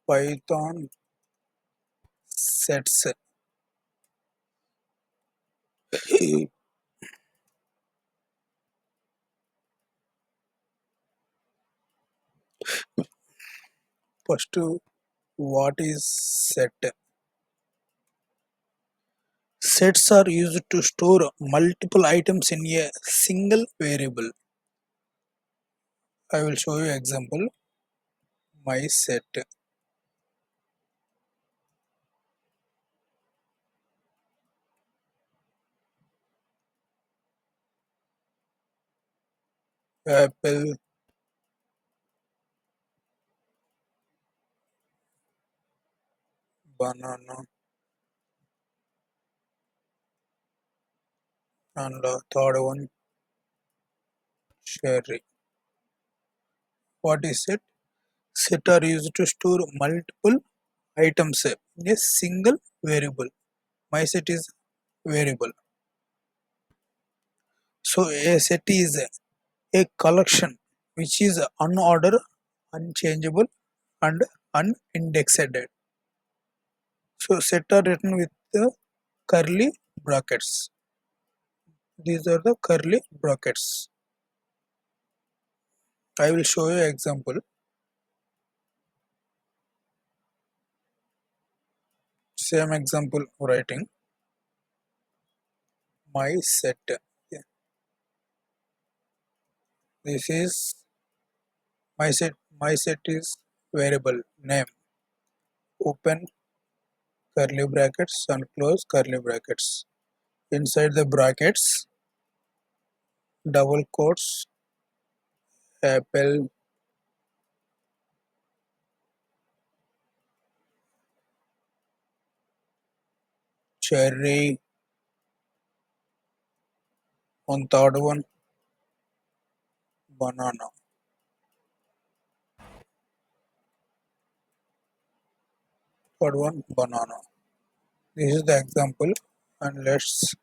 Python sets. First, what is set? Sets are used to store multiple items in a single variable. I will show you example. My set. Apple, banana, and the third one cherry. What is set? Set are used to store multiple items in a single variable. My set is variable. So a set is a collection which is unordered, unchangeable, and unindexed. So set are written with the curly brackets. These are the curly brackets. I will show you example. Same example writing my set. Yeah, this is my set. My set is variable name. Open curly brackets and close curly brackets. Inside the brackets, double quotes, apple, cherry, on third one, banana. Third one, banana. This is the example, and let's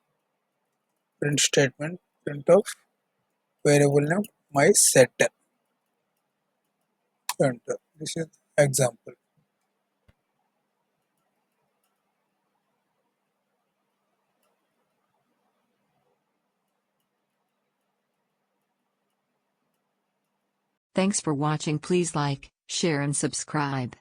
print statement, print of variable name, my set. Enter. This is example. Thanks for watching. Please like, share and subscribe.